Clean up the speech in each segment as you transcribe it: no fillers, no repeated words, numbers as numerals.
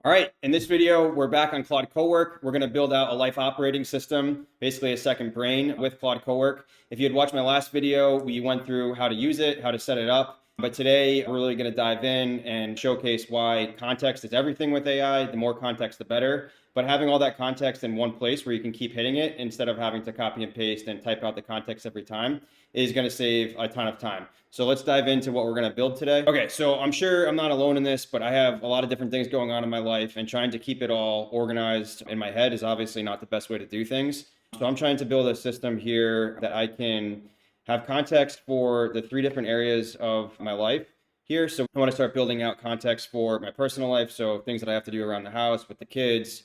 All right, in this video, we're back on Claude CoWork. We're going to build out a life operating system, basically a second brain with Claude CoWork. If you had watched my last video, we went through how to use it, how to set it up. But today, we're really going to dive in and showcase why context is everything with AI. The more context, the better. But having all that context in one place where you can keep hitting it instead of having to copy and paste and type out the context every time is going to save a ton of time. So let's dive into what we're going to build today. Okay, so I'm sure I'm not alone in this, but I have a lot of different things going on in my life, and trying to keep it all organized in my head is obviously not the best way to do things. So I'm trying to build a system here that I can have context for the three different areas of my life here. So I want to start building out context for my personal life. So things that I have to do around the house with the kids,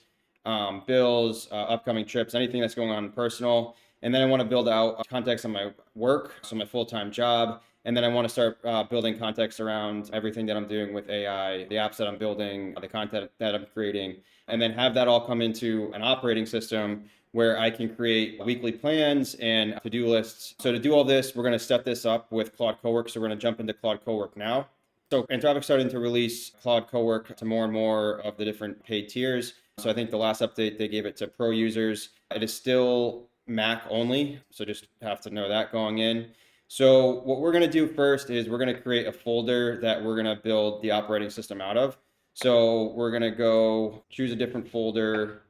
bills, upcoming trips, anything that's going on personal. And then I want to build out context on my work, so my full-time job. And then I want to start building context around everything that I'm doing with AI, the apps that I'm building, the content that I'm creating, and then have that all come into an operating system where I can create weekly plans and to-do lists. So to do all this, we're going to set this up with Claude CoWork. So we're going to jump into Claude CoWork now. So Anthropic's starting to release Claude CoWork to more and more of the different paid tiers. So I think the last update, they gave it to pro users. It is still Mac only, so just have to know that going in. So what we're going to do first is we're going to create a folder that we're going to build the operating system out of. So we're going to go choose a different folder,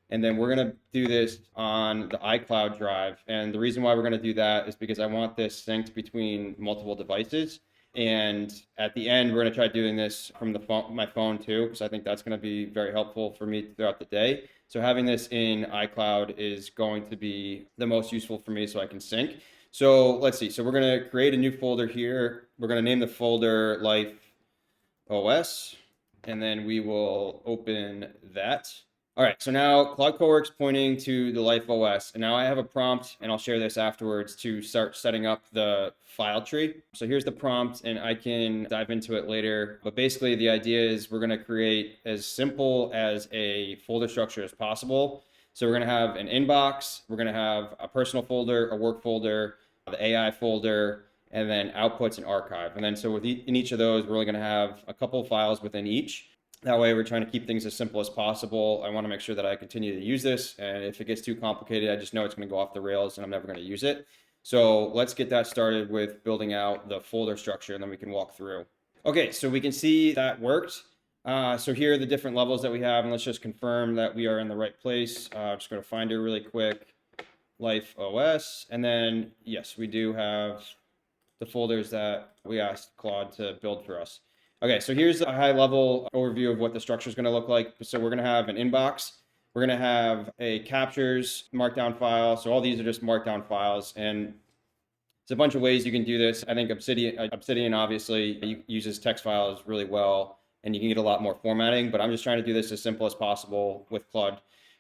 and then we're going to do this on the iCloud drive. And the reason why we're going to do that is because I want this synced between multiple devices. And at the end, we're going to try doing this from the phone, my phone too, because I think that's going to be very helpful for me throughout the day. So having this in iCloud is going to be the most useful for me so I can sync. So let's see. So we're going to create a new folder here. We're going to name the folder LifeOS, and then we will open that. All right, so now Claude CoWork's pointing to the LifeOS, and now I have a prompt, and I'll share this afterwards to start setting up the file tree. So here's the prompt, and I can dive into it later. But basically, the idea is we're going to create as simple as a folder structure as possible. So we're going to have an inbox, we're going to have a personal folder, a work folder, the AI folder, and then outputs and archive. And then so in each of those, we're only going to have a couple of files within each. That way, we're trying to keep things as simple as possible. I want to make sure that I continue to use this. And if it gets too complicated, I just know it's going to go off the rails and I'm never going to use it. So let's get that started with building out the folder structure, and then we can walk through. Okay, so we can see that worked. So here are the different levels that we have, and let's just confirm that we are in the right place. Just going to Finder really quick, LifeOS, and then yes, we do have the folders that we asked Claude to build for us. Okay, so here's a high level overview of what the structure is going to look like. So we're going to have an inbox. We're going to have a captures markdown file. So all these are just markdown files, and there's a bunch of ways you can do this. I think Obsidian obviously uses text files really well, and you can get a lot more formatting, but I'm just trying to do this as simple as possible with Claude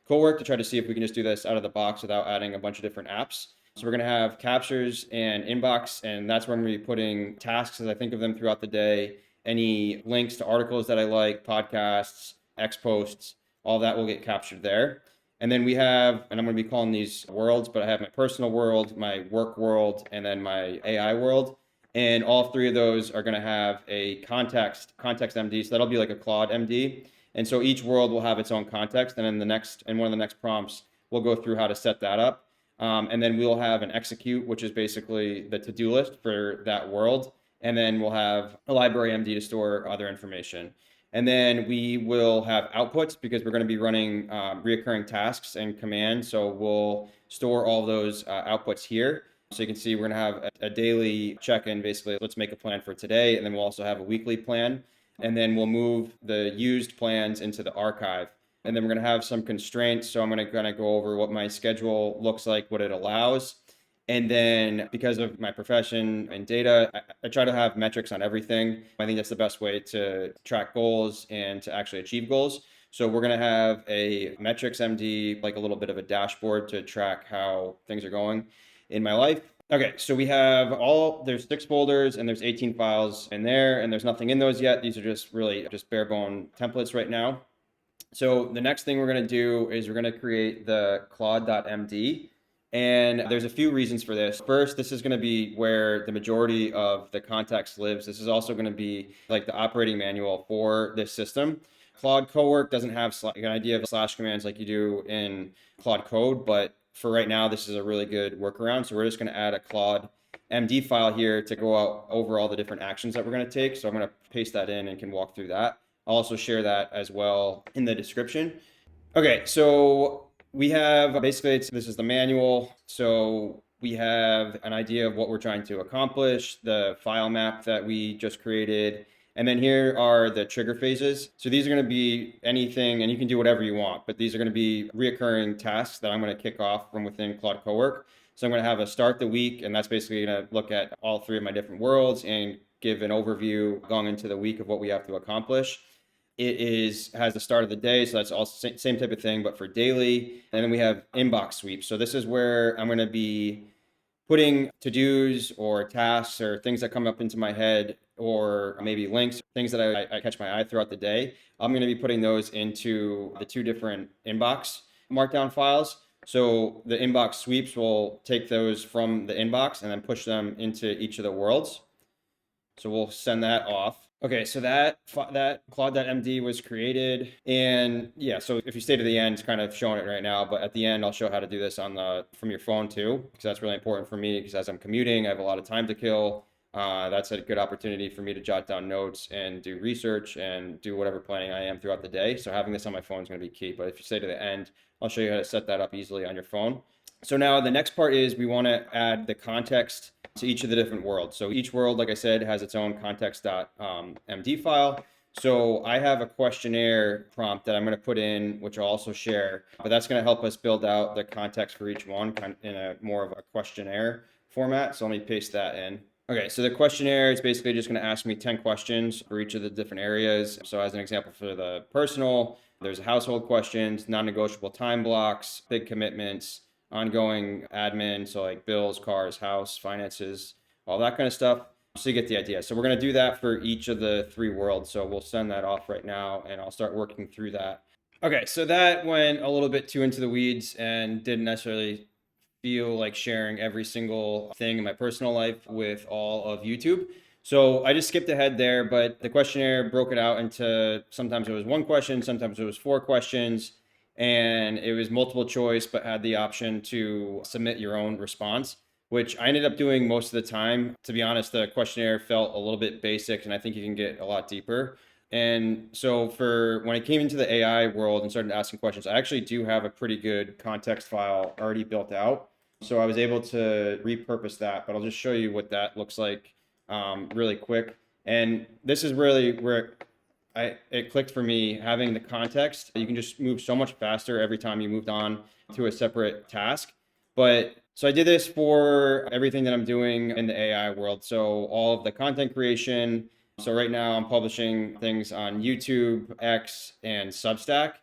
CoWork to try to see if we can just do this out of the box without adding a bunch of different apps. So we're going to have captures and inbox, and that's where I'm going to be putting tasks as I think of them throughout the day. Any links to articles that I like, podcasts, X posts, all that will get captured there. And then we have, and I'm going to be calling these worlds, but I have my personal world, my work world, and then my AI world. And all three of those are going to have a context.md. So that'll be like a CLAUDE.md. And so each world will have its own context. And then one of the next prompts, we'll go through how to set that up. And then we'll have an execute, which is basically the to-do list for that world. And then we'll have a library MD to store other information. And then we will have outputs because we're going to be running reoccurring tasks and commands. So we'll store all those outputs here. So you can see we're going to have a daily check-in, basically, let's make a plan for today. And then we'll also have a weekly plan. And then we'll move the used plans into the archive. And then we're going to have some constraints. So I'm going to kind of go over what my schedule looks like, what it allows. And then because of my profession and data, I try to have metrics on everything. I think that's the best way to track goals and to actually achieve goals. So we're going to have a metrics MD, like a little bit of a dashboard to track how things are going in my life. Okay, so we have there's 6 folders and there's 18 files in there, and there's nothing in those yet. These are just really just bare bone templates right now. So the next thing we're going to do is we're going to create the CLAUDE.md. And there's a few reasons for this. First, this is going to be where the majority of the context lives. This is also going to be like the operating manual for this system. Claude CoWork doesn't have an idea of slash commands like you do in Claude Code, but for right now, this is a really good workaround. So we're just going to add a CLAUDE.md file here to go out over all the different actions that we're going to take. So I'm going to paste that in and can walk through that. I'll also share that as well in the description. Okay, so we have basically, this is the manual. So we have an idea of what we're trying to accomplish, the file map that we just created. And then here are the trigger phases. So these are going to be anything, and you can do whatever you want, but these are going to be reoccurring tasks that I'm going to kick off from within Claude CoWork. So I'm going to have a start the week, and that's basically going to look at all three of my different worlds and give an overview going into the week of what we have to accomplish. It has the start of the day, so that's all same type of thing, but for daily. And then we have inbox sweep. So this is where I'm going to be putting to-dos or tasks or things that come up into my head, or maybe links, things that I catch my eye throughout the day. I'm going to be putting those into the two different inbox markdown files. So the inbox sweeps will take those from the inbox and then push them into each of the worlds. So we'll send that off. Okay, so that Claude.md was created, and yeah, so if you stay to the end, it's kind of showing it right now, but at the end, I'll show how to do this from your phone too, because that's really important for me, because as I'm commuting, I have a lot of time to kill. That's a good opportunity for me to jot down notes and do research and do whatever planning I am throughout the day. So having this on my phone is going to be key, but if you stay to the end, I'll show you how to set that up easily on your phone. So now the next part is we want to add the context to each of the different worlds. So each world, like I said, has its own context.md file. So I have a questionnaire prompt that I'm going to put in, which I'll also share, but that's going to help us build out the context for each one in a more of a questionnaire format. So let me paste that in. Okay, so the questionnaire is basically just going to ask me 10 questions for each of the different areas. So as an example for the personal, there's household questions, non-negotiable time blocks, big commitments, ongoing admin, so like bills, cars, house, finances, all that kind of stuff. So you get the idea. So we're going to do that for each of the three worlds. So we'll send that off right now and I'll start working through that. Okay, so that went a little bit too into the weeds and didn't necessarily feel like sharing every single thing in my personal life with all of YouTube. So I just skipped ahead there, but the questionnaire broke it out into, sometimes it was one question, sometimes it was 4 questions. And it was multiple choice, but had the option to submit your own response, which I ended up doing most of the time. To be honest, the questionnaire felt a little bit basic, and I think you can get a lot deeper. And so when I came into the AI world and started asking questions, I actually do have a pretty good context file already built out. So I was able to repurpose that, but I'll just show you what that looks like really quick. And this is really where it clicked for me, having the context. You can just move so much faster every time you moved on to a separate task. But so I did this for everything that I'm doing in the AI world. So all of the content creation. So right now I'm publishing things on YouTube, X, and Substack.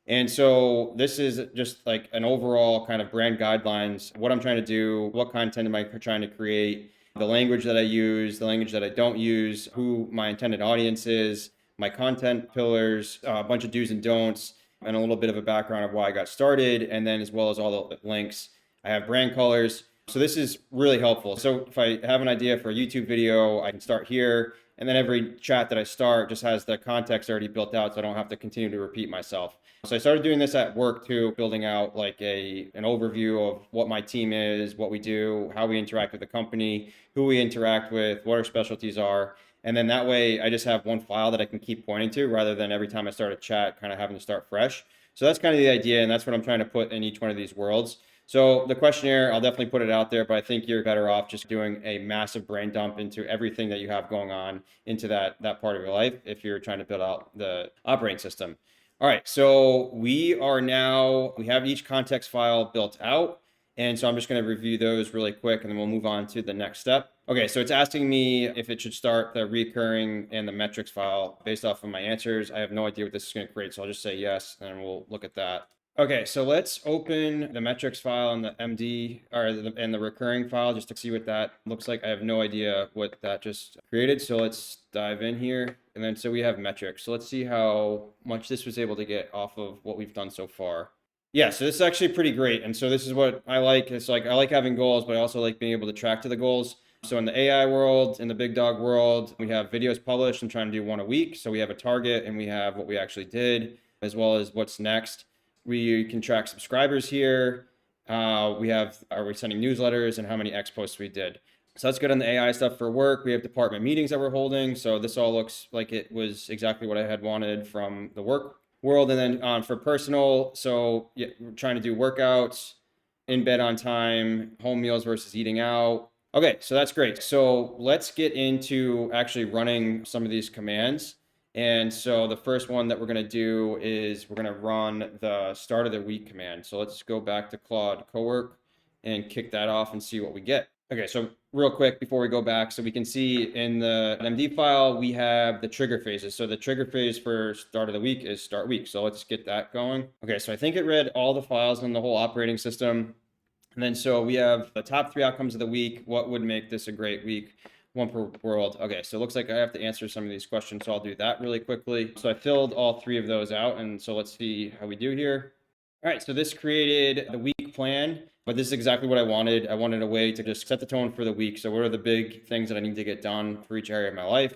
And so this is just like an overall kind of brand guidelines, what I'm trying to do, what content am I trying to create, the language that I use, the language that I don't use, who my intended audience is, my content pillars, a bunch of do's and don'ts, and a little bit of a background of why I got started, and then as well as all the links. I have brand colors. So this is really helpful. So if I have an idea for a YouTube video, I can start here, and then every chat that I start just has the context already built out, so I don't have to continue to repeat myself. So I started doing this at work too, building out like an overview of what my team is, what we do, how we interact with the company, who we interact with, what our specialties are. And then that way I just have one file that I can keep pointing to rather than every time I start a chat kind of having to start fresh. So that's kind of the idea, and that's what I'm trying to put in each one of these worlds. So the questionnaire, I'll definitely put it out there, but I think you're better off just doing a massive brain dump into everything that you have going on into that part of your life if you're trying to build out the operating system. All right, so we have each context file built out. And so I'm just going to review those really quick, and then we'll move on to the next step. Okay, so it's asking me if it should start the recurring and the metrics file based off of my answers. I have no idea what this is going to create, so I'll just say yes, and we'll look at that. Okay, so let's open the metrics file and the MD and the recurring file just to see what that looks like. I have no idea what that just created, so let's dive in here. And then so we have metrics. So let's see how much this was able to get off of what we've done so far. Yeah, so this is actually pretty great. And so this is what I like. It's like I like having goals, but I also like being able to track to the goals. So in the AI world, in the BigDog world, we have videos published and trying to do one a week. So we have a target and we have what we actually did, as well as what's next. We can track subscribers here. We have, are we sending newsletters and how many X posts we did. So that's good on the AI stuff for work. We have department meetings that we're holding. So this all looks like it was exactly what I had wanted from the work world. And then for personal, so yeah, we're trying to do workouts, in bed on time, home meals versus eating out. Okay, so that's great. So let's get into actually running some of these commands. And so the first one that we're going to do is we're going to run the start of the week command. So let's go back to Claude CoWork and kick that off and see what we get. Okay, so real quick before we go back, so we can see in the MD file, we have the trigger phases. So the trigger phase for start of the week is start week. So let's get that going. Okay, so I think it read all the files in the whole operating system. And then so we have the top 3 outcomes of the week. What would make this a great week? One per world. Okay, so it looks like I have to answer some of these questions, so I'll do that really quickly. So I filled all 3 of those out, and so let's see how we do here. All right, so this created the week plan, but this is exactly what I wanted. I wanted a way to just set the tone for the week. So what are the big things that I need to get done for each area of my life?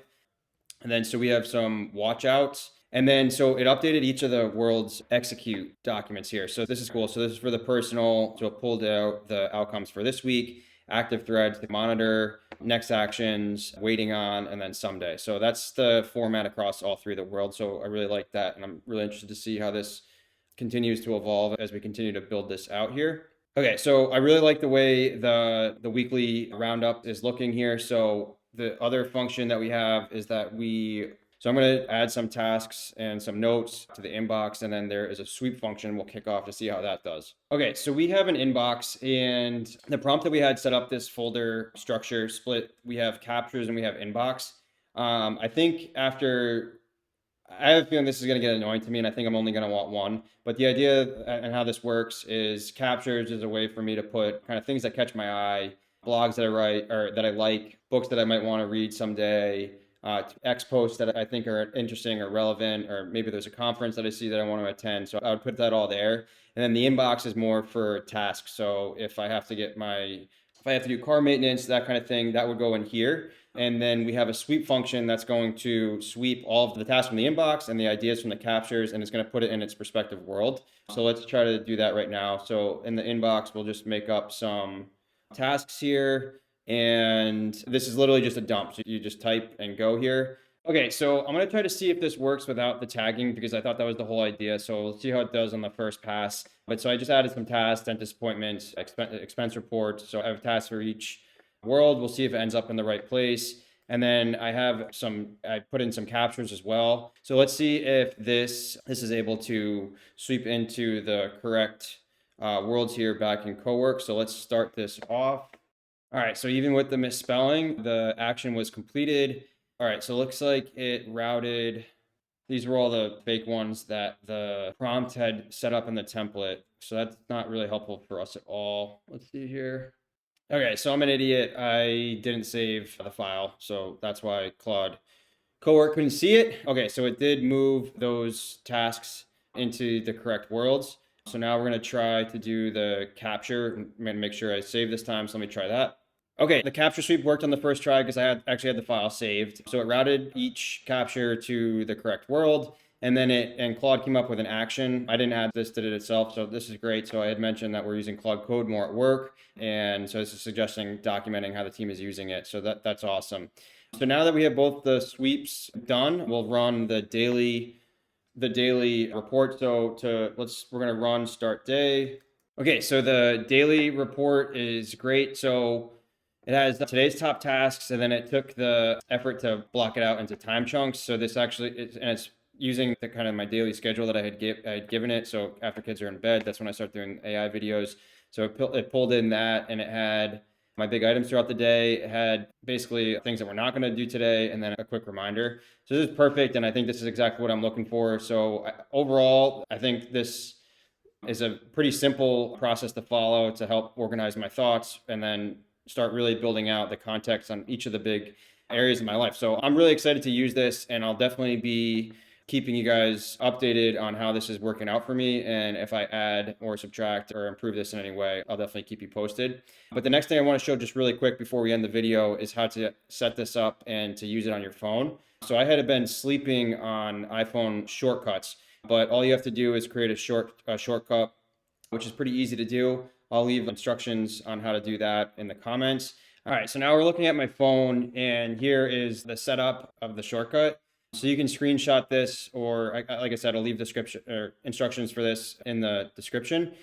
And then so we have some watch outs. And then so it updated each of the world's execute documents here. So this is cool. So this is for the personal. So it pulled out the outcomes for this week, active threads, the monitor, next actions, waiting on, and then someday. So that's the format across all 3 of the world. So I really like that. And I'm really interested to see how this continues to evolve as we continue to build this out here. Okay, so I really like the way the weekly roundup is looking here. So the other function that we have is that so I'm going to add some tasks and some notes to the inbox, and then there is a sweep function we'll kick off to see how that does. Okay, so we have an inbox, and the prompt that we had set up this folder structure split, we have captures and we have inbox. I think I have a feeling this is going to get annoying to me, and I think I'm only going to want one. But the idea and how this works is captures is a way for me to put kind of things that catch my eye, blogs that I write or that I like, books that I might want to read someday, X posts that I think are interesting or relevant, or maybe there's a conference that I see that I want to attend. So I would put that all there. And then the inbox is more for tasks. So if I have to do car maintenance, that kind of thing, that would go in here. And then we have a sweep function that's going to sweep all of the tasks from the inbox and the ideas from the captures, and it's going to put it in its respective world. So let's try to do that right now. So in the inbox, we'll just make up some tasks here. And this is literally just a dump. So you just type and go here. Okay, so I'm going to try to see if this works without the tagging, because I thought that was the whole idea. So we'll see how it does on the first pass. But so I just added some tasks, dentist appointments, expense reports. So I have tasks for each world. We'll see if it ends up in the right place. And then I put in some captures as well. So let's see if this is able to sweep into the correct worlds here back in CoWork. So let's start this off. All right, so even with the misspelling, the action was completed. All right, so it looks like it routed. These were all the fake ones that the prompt had set up in the template. So that's not really helpful for us at all. Let's see here. Okay, so I'm an idiot. I didn't save the file. So that's why Claude CoWork couldn't see it. Okay, so it did move those tasks into the correct worlds. So now we're going to try to do the capture. I'm going to make sure I save this time. So let me try that. Okay, the capture sweep worked on the first try because I actually had the file saved. So it routed each capture to the correct world. And then Claude came up with an action. I didn't add this, did it itself. So this is great. So I had mentioned that we're using Claude Code more at work. And so this is suggesting documenting how the team is using it. So that's awesome. So now that we have both the sweeps done, we'll run the daily report. So we're going to run start day. Okay, so the daily report is great. So it has today's top tasks, and then it took the effort to block it out into time chunks. So this actually, it's using the kind of my daily schedule that I had given it. So after kids are in bed, that's when I start doing AI videos. So it pulled in that, and it had my big items throughout the day. It had basically things that we're not going to do today, and then a quick reminder. So this is perfect, and I think this is exactly what I'm looking for. So overall, I think this is a pretty simple process to follow to help organize my thoughts, and then start really building out the context on each of the big areas of my life. So I'm really excited to use this, and I'll definitely be keeping you guys updated on how this is working out for me. And if I add or subtract or improve this in any way, I'll definitely keep you posted. But the next thing I want to show just really quick before we end the video is how to set this up and to use it on your phone. So I had been sleeping on iPhone shortcuts, but all you have to do is create a shortcut, which is pretty easy to do. I'll leave instructions on how to do that in the comments. All right, so now we're looking at my phone, and here is the setup of the shortcut. So you can screenshot this, or like I said, I'll leave description or instructions for this in the description.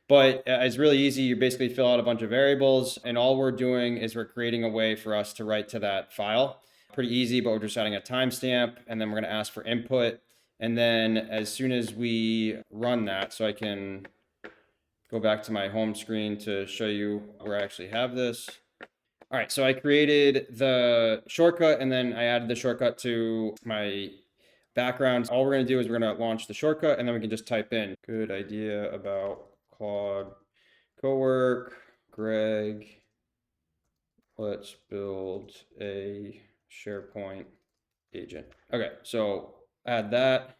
But it's really easy. You basically fill out a bunch of variables, and all we're doing is we're creating a way for us to write to that file. Pretty easy, but we're just adding a timestamp, and then we're going to ask for input. And then as soon as we run that, so I can go back to my home screen to show you where I actually have this. All right, so I created the shortcut and then I added the shortcut to my background. All we're gonna do is we're gonna launch the shortcut and then we can just type in, good idea about Claude CoWork, Greg, let's build a SharePoint agent. Okay, so add that.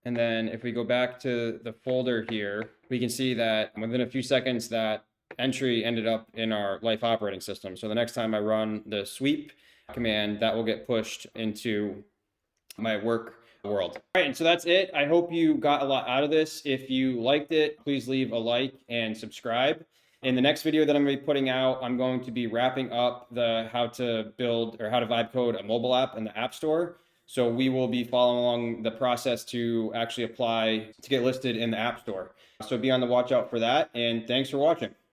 And then if we go back to the folder here, we can see that within a few seconds that entry ended up in our Life operating system. So the next time I run the sweep command, that will get pushed into my work world. All right, and so that's it. I hope you got a lot out of this. If you liked it, please leave a like and subscribe. In the next video that I'm going to be putting out, I'm going to be wrapping up the how to build or how to vibe code a mobile app in the App Store. So we will be following along the process to actually apply to get listed in the App Store. So be on the watch out for that. And thanks for watching.